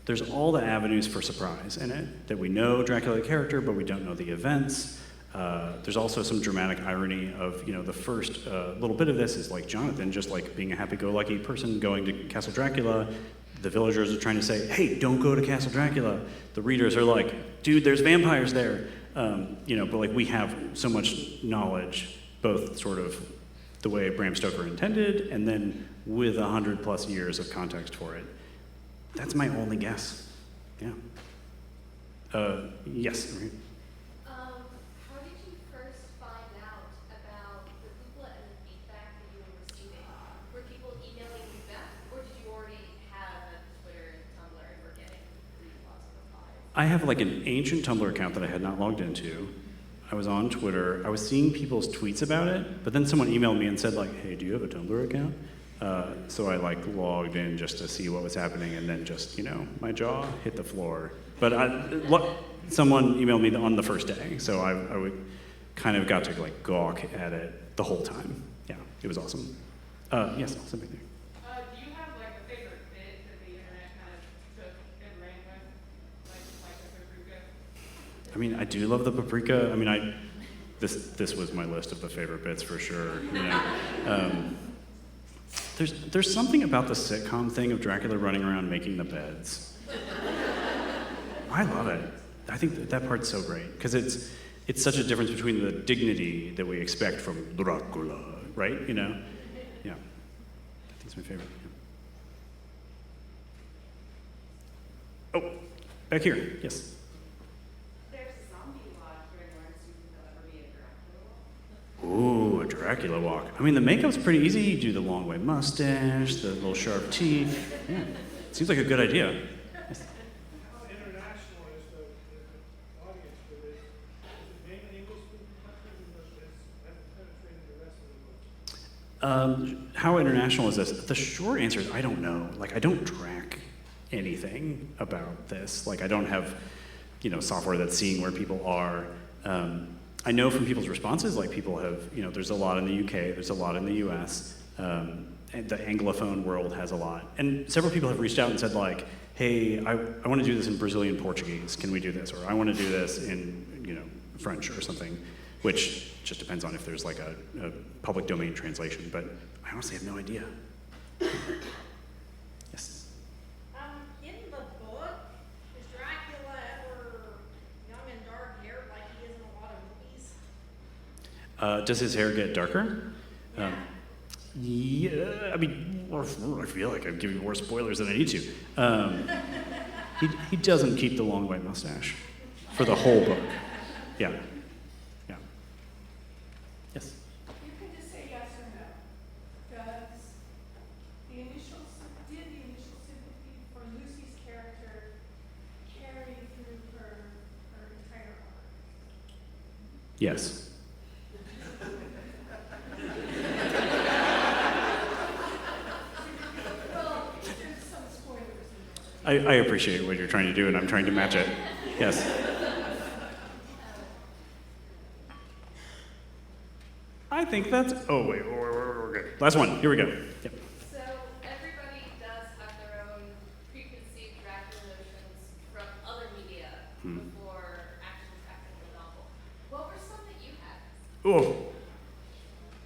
there's all the avenues for surprise in it, that we know Dracula the character, but we don't know the events. There's also some dramatic irony of, the first little bit of this is like Jonathan just like being a happy-go-lucky person going to Castle Dracula. The villagers are trying to say, hey, don't go to Castle Dracula. The readers are like, dude, there's vampires there. But like we have so much knowledge, both sort of the way Bram Stoker intended, and then with 100+ years of context for it. That's my only guess. Yeah. Yes. How did you first find out about the hoopla and the feedback that you were receiving? Were people emailing you back, or did you already have a Twitter and Tumblr and were getting lots of replies? I have like an ancient Tumblr account that I had not logged into. I was on Twitter. I was seeing people's tweets about it, but then someone emailed me and said like, hey, do you have a Tumblr account? So I like logged in just to see what was happening, and then just, my jaw hit the floor. But someone emailed me on the first day, so I would kind of got to like gawk at it the whole time. Yeah, it was awesome. Yes, something there. Do you have like a favorite bit that the internet kind of took and ran with? Like the paprika? I mean, I do love the paprika. I mean, this was my list of the favorite bits for sure. There's something about the sitcom thing of Dracula running around making the beds. I love it. I think that part's so great because it's such a difference between the dignity that we expect from Dracula, right? Yeah. I think it's my favorite. Oh, back here, yes. There's a zombie walk during Lawrencian. Will there ever be a Dracula walk? Ooh, a Dracula walk. I mean, the makeup's pretty easy. You do the long white mustache, the little sharp teeth. Yeah, seems like a good idea. Yes. How international is the audience for this? Is it mainly English-speaking countries, or has it penetrated the rest of the world? How international is this? The short answer is I don't know. Like, I don't track anything about this. Like, I don't have, software that's seeing where people are. I know from people's responses, like people have, there's a lot in the UK, there's a lot in the US, and the Anglophone world has a lot. And several people have reached out and said like, hey, I want to do this in Brazilian Portuguese, can we do this? Or I want to do this in, French or something, which just depends on if there's like a public domain translation, but I honestly have no idea. Yes? In the book, is Dracula ever young and dark haired like he is in a lot of movies? Does his hair get darker? Yeah, I mean, I feel like I'm giving more spoilers than I need to. He doesn't keep the long white mustache for the whole book. Yeah. Yes? You can just say yes or no. Does the initial sympathy for Lucy's character carry through her entire arc? Yes. Well, there's some spoilers in there. I appreciate what you're trying to do, and I'm trying to match it. Yes. I think that's. Oh, wait. We're good. Last one. Here we go. Yep. So everybody does have their own preconceived Dracula notions from other media before actually crafting the novel. What were some that you had? Oh.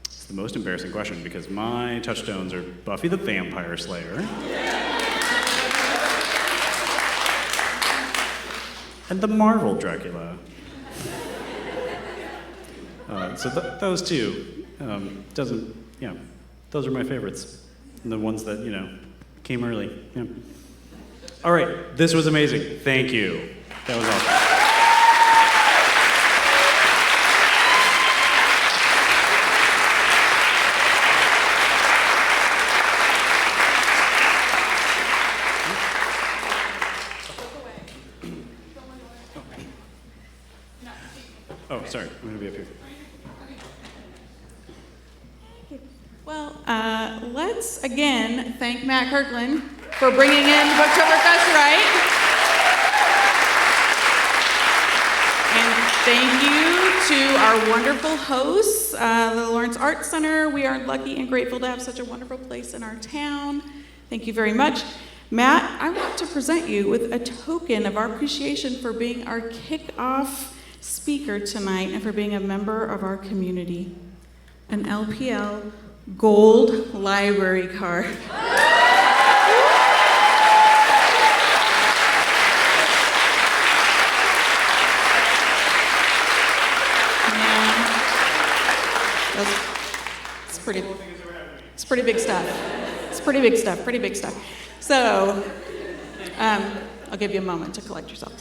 It's the most embarrassing question because my touchstones are Buffy the Vampire Slayer. And the Marvel Dracula. So those two those are my favorites. And the ones that, came early. Yeah. All right, this was amazing. Thank you. That was awesome. Oh, sorry, I'm gonna be up here. Well, let's again thank Matt Kirkland for bringing in Booktoberfest, right? And thank you to our wonderful hosts, the Lawrence Arts Center. We are lucky and grateful to have such a wonderful place in our town. Thank you very much. Matt, I want to present you with a token of our appreciation for being our kickoff speaker tonight and for being a member of our community. An LPL gold library card. It's pretty big stuff. It's pretty big stuff. So, I'll give you a moment to collect yourself.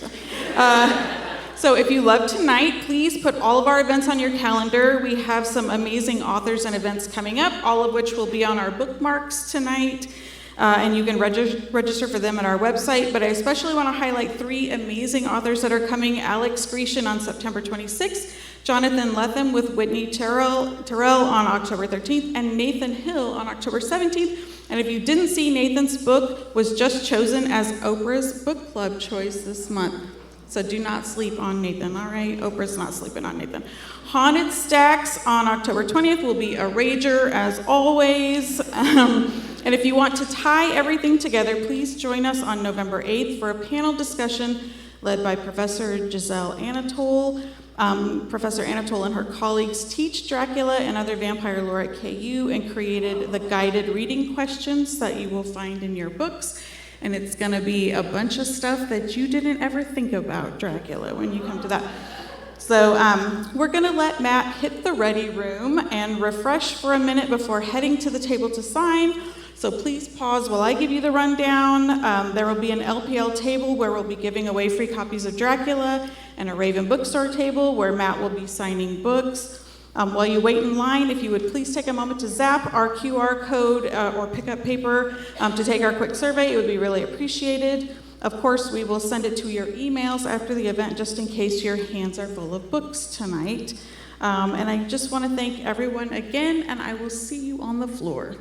So if you love tonight, please put all of our events on your calendar. We have some amazing authors and events coming up, all of which will be on our bookmarks tonight. And you can register for them at our website. But I especially want to highlight 3 amazing authors that are coming. Alex Grecian on September 26th, Jonathan Lethem with Whitney Terrell on October 13th, and Nathan Hill on October 17th. And if you didn't see, Nathan's book was just chosen as Oprah's book club choice this month. So do not sleep on Nathan, all right? Oprah's not sleeping on Nathan. Haunted Stacks on October 20th will be a rager, as always. And if you want to tie everything together, please join us on November 8th for a panel discussion led by Professor Giselle Anatole. Professor Anatole and her colleagues teach Dracula and other vampire lore at KU and created the guided reading questions that you will find in your books. And it's going to be a bunch of stuff that you didn't ever think about Dracula when you come to that. So we're going to let Matt hit the ready room and refresh for a minute before heading to the table to sign. So please pause while I give you the rundown. There will be an LPL table where we'll be giving away free copies of Dracula, and a Raven bookstore table where Matt will be signing books. While you wait in line, if you would please take a moment to zap our QR code or pick up paper to take our quick survey, it would be really appreciated. Of course, we will send it to your emails after the event just in case your hands are full of books tonight. And I just want to thank everyone again, and I will see you on the floor.